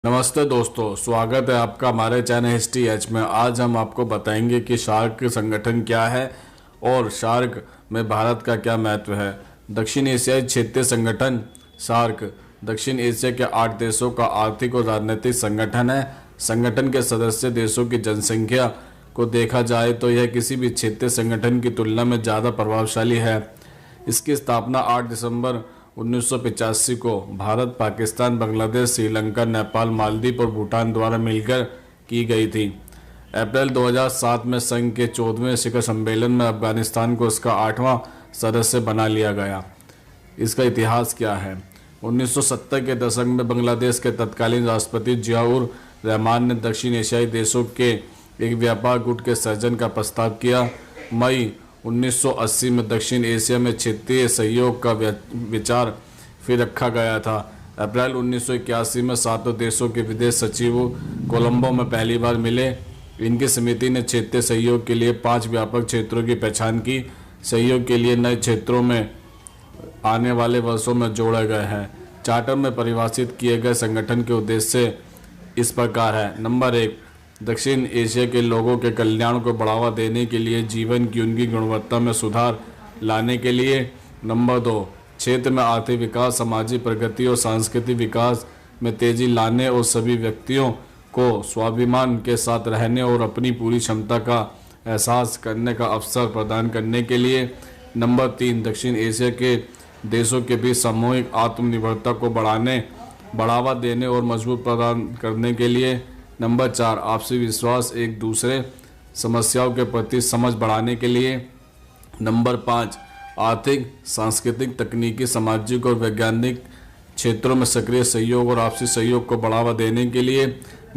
नमस्ते दोस्तों, स्वागत है आपका हमारे चैनल हिस्ट्री एच में। आज हम आपको बताएंगे कि सार्क संगठन क्या है और सार्क में भारत का क्या महत्व है। दक्षिण एशियाई क्षेत्रीय संगठन सार्क दक्षिण एशिया के 8 देशों का आर्थिक और राजनीतिक संगठन है। संगठन के सदस्य देशों की जनसंख्या को देखा जाए तो यह किसी भी क्षेत्रीय संगठन की तुलना में ज़्यादा प्रभावशाली है। इसकी स्थापना 8 दिसंबर 1985 को भारत, पाकिस्तान, बांग्लादेश, श्रीलंका, नेपाल, मालदीव और भूटान द्वारा मिलकर की गई थी। अप्रैल 2007 में संघ के 14वें शिखर सम्मेलन में अफगानिस्तान को इसका 8वां सदस्य बना लिया गया। इसका इतिहास क्या है? 1970 के दशक में बांग्लादेश के तत्कालीन राष्ट्रपति जियाउर रहमान ने दक्षिण एशियाई देशों के एक व्यापार गुट के सृजन का प्रस्ताव किया। मई 1980 में दक्षिण एशिया में क्षेत्रीय सहयोग का विचार फिर रखा गया था। अप्रैल 1981 में 7 देशों के विदेश सचिव कोलंबो में पहली बार मिले। इनकी समिति ने क्षेत्रीय सहयोग के लिए 5 व्यापक क्षेत्रों की पहचान की। सहयोग के लिए नए क्षेत्रों में आने वाले वर्षों में जोड़े गए हैं। चार्टर में परिभाषित किए गए संगठन के उद्देश्य इस प्रकार है। नंबर 1, दक्षिण एशिया के लोगों के कल्याण को बढ़ावा देने के लिए, जीवन की उनकी गुणवत्ता में सुधार लाने के लिए। नंबर 2, क्षेत्र में आर्थिक विकास, सामाजिक प्रगति और सांस्कृतिक विकास में तेजी लाने और सभी व्यक्तियों को स्वाभिमान के साथ रहने और अपनी पूरी क्षमता का एहसास करने का अवसर प्रदान करने के लिए। नंबर 3, दक्षिण एशिया के देशों के बीच सामूहिक आत्मनिर्भरता को बढ़ावा देने और मजबूत प्रदान करने के लिए। नंबर 4, आपसी विश्वास, एक दूसरे समस्याओं के प्रति समझ बढ़ाने के लिए। नंबर 5, आर्थिक, सांस्कृतिक, तकनीकी, सामाजिक और वैज्ञानिक क्षेत्रों में सक्रिय सहयोग और आपसी सहयोग को बढ़ावा देने के लिए।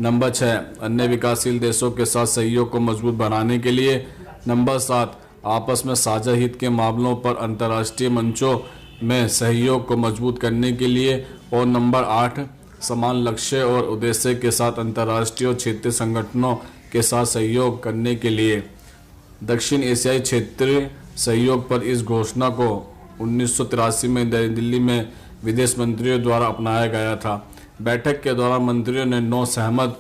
नंबर 6, अन्य विकासशील देशों के साथ सहयोग को मजबूत बनाने के लिए। नंबर 7, आपस में साझा हित के मामलों पर अंतर्राष्ट्रीय मंचों में सहयोग को मजबूत करने के लिए। और नंबर 8, समान लक्ष्य और उद्देश्य के साथ अंतर्राष्ट्रीय और क्षेत्रीय संगठनों के साथ सहयोग करने के लिए। दक्षिण एशियाई क्षेत्रीय सहयोग पर इस घोषणा को 1983 में नई दिल्ली में विदेश मंत्रियों द्वारा अपनाया गया था। बैठक के दौरान मंत्रियों ने 9 सहमत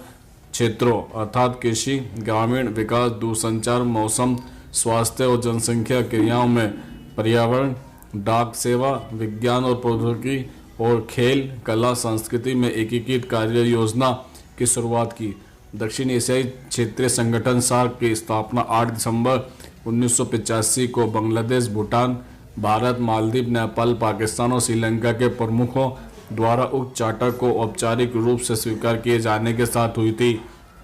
क्षेत्रों अर्थात कृषि, ग्रामीण विकास, दूरसंचार, मौसम, स्वास्थ्य और जनसंख्या क्रियाओं में पर्यावरण, डाक सेवा, विज्ञान और प्रौद्योगिकी और खेल, कला, संस्कृति में एकीकृत कार्य योजना की शुरुआत की। दक्षिण एशियाई क्षेत्रीय संगठन सार्क की स्थापना 8 दिसंबर 1985 को बांग्लादेश, भूटान, भारत, मालदीव, नेपाल, पाकिस्तान और श्रीलंका के प्रमुखों द्वारा उक्त चार्टर को औपचारिक रूप से स्वीकार किए जाने के साथ हुई थी।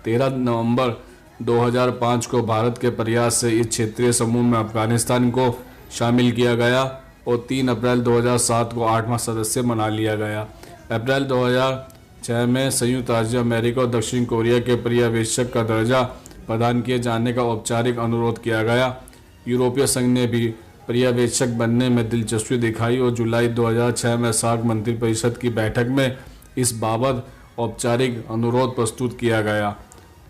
13 नवंबर 2005 को भारत के प्रयास से इस क्षेत्रीय समूह में अफगानिस्तान को शामिल किया गया और 3 अप्रैल 2007 को 8वां सदस्य बना लिया गया। अप्रैल 2006 में संयुक्त राज्य अमेरिका और दक्षिण कोरिया के पर्यवेक्षक का दर्जा प्रदान किए जाने का औपचारिक अनुरोध किया गया। यूरोपीय संघ ने भी पर्यवेक्षक बनने में दिलचस्पी दिखाई और जुलाई 2006 में सार्क मंत्रिपरिषद की बैठक में इस बाबत औपचारिक अनुरोध प्रस्तुत किया गया।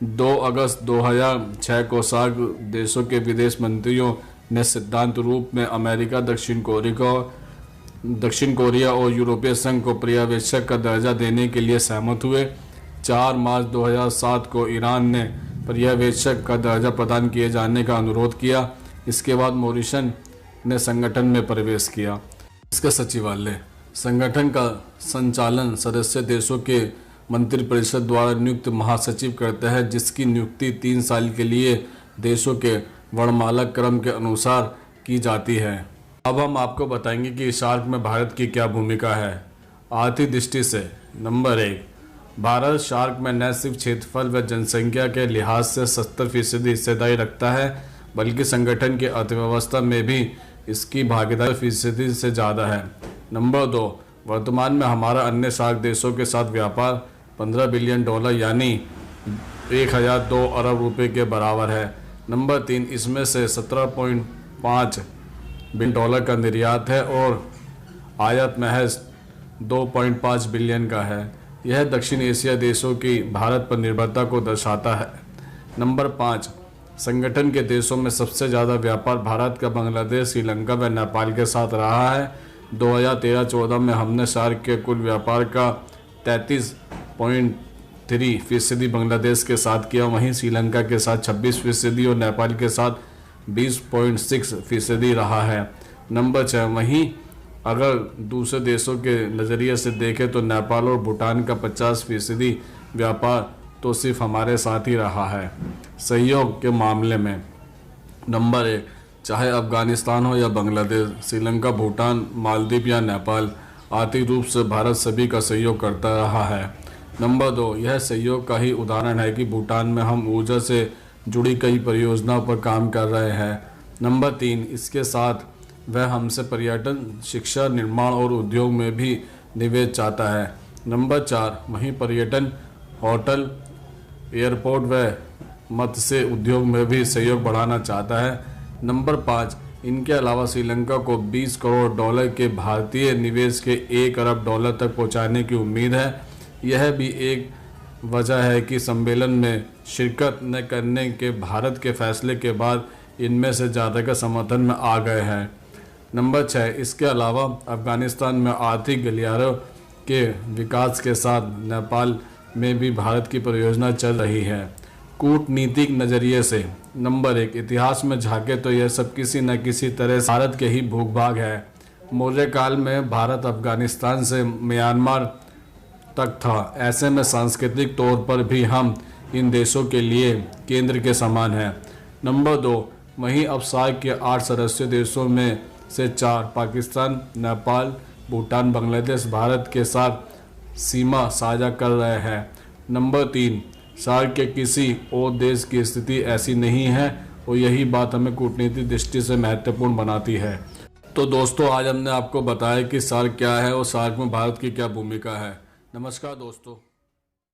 2 अगस्त 2006 को सार्क देशों के विदेश मंत्रियों ने सिद्धांत रूप में अमेरिका, दक्षिण कोरिया और यूरोपीय संघ को पर्यवेक्षक का दर्जा देने के लिए सहमत हुए। 4 मार्च 2007 को ईरान ने पर्यवेक्षक का दर्जा प्रदान किए जाने का अनुरोध किया। इसके बाद मॉरिशस ने संगठन में प्रवेश किया। इसका सचिवालय संगठन का संचालन सदस्य देशों के मंत्रिपरिषद द्वारा नियुक्त महासचिव करता है, जिसकी नियुक्ति 3 साल के लिए देशों के वर्णमाला क्रम के अनुसार की जाती है। अब हम आपको बताएंगे कि सार्क में भारत की क्या भूमिका है। आर्थिक दृष्टि से नंबर 1, भारत सार्क में न सिर्फ क्षेत्रफल व जनसंख्या के लिहाज से 70% हिस्सेदारी रखता है, बल्कि संगठन की अर्थव्यवस्था में भी इसकी भागीदारी फीसदी से ज़्यादा है। नंबर 2, वर्तमान में हमारा अन्य सार्क देशों के साथ व्यापार $15 बिलियन यानी 1002 अरब रुपये के बराबर है। नंबर 3, इसमें से $17.5 बिलियन का निर्यात है और आयात महज 2.5 बिलियन का है। यह दक्षिण एशिया देशों की भारत पर निर्भरता को दर्शाता है। नंबर 5, संगठन के देशों में सबसे ज़्यादा व्यापार भारत का बांग्लादेश, श्रीलंका व नेपाल के साथ रहा है। 2013-14 में हमने सार्क के कुल व्यापार का 3% बांग्लादेश के साथ किया, वहीं श्रीलंका के साथ 26% और नेपाल के साथ 20.6% रहा है। नंबर 6, वहीं अगर दूसरे देशों के नज़रिए से देखें तो नेपाल और भूटान का 50% व्यापार तो सिर्फ हमारे साथ ही रहा है। सहयोग के मामले में नंबर 1, चाहे अफगानिस्तान हो या बांग्लादेश, श्रीलंका, भूटान, मालदीव या नेपाल, आर्थिक रूप से भारत सभी का सहयोग करता रहा है। नंबर 2, यह सहयोग का ही उदाहरण है कि भूटान में हम ऊर्जा से जुड़ी कई परियोजनाओं पर काम कर रहे हैं। नंबर 3, इसके साथ वह हमसे पर्यटन, शिक्षा, निर्माण और उद्योग में भी निवेश चाहता है। नंबर 4, वहीं पर्यटन, होटल, एयरपोर्ट व मत्स्य उद्योग में भी सहयोग बढ़ाना चाहता है। नंबर 5, इनके अलावा श्रीलंका को 20 करोड़ डॉलर के भारतीय निवेश के 1 अरब डॉलर तक पहुंचाने की उम्मीद है। यह भी एक वजह है कि सम्मेलन में शिरकत न करने के भारत के फैसले के बाद इनमें से ज़्यादा का समर्थन में आ गए हैं। नंबर 6, इसके अलावा अफगानिस्तान में आर्थिक गलियारों के विकास के साथ नेपाल में भी भारत की परियोजना चल रही है। कूटनीतिक नज़रिए से नंबर 1, इतिहास में झांके तो यह सब किसी न किसी तरह से भारत के ही भूभाग है। मौर्य काल में भारत अफगानिस्तान से म्यांमार तक था। ऐसे में सांस्कृतिक तौर पर भी हम इन देशों के लिए केंद्र के समान हैं। नंबर 2, वहीं अब सार्क के 8 सदस्य देशों में से 4 पाकिस्तान, नेपाल, भूटान, बांग्लादेश भारत के साथ सीमा साझा कर रहे हैं। नंबर 3, सार्क के किसी और देश की स्थिति ऐसी नहीं है और यही बात हमें कूटनीतिक दृष्टि से महत्वपूर्ण बनाती है। तो दोस्तों, आज हमने आपको बताया कि सार्क क्या है और सार्क में भारत की क्या भूमिका है। नमस्कार दोस्तों।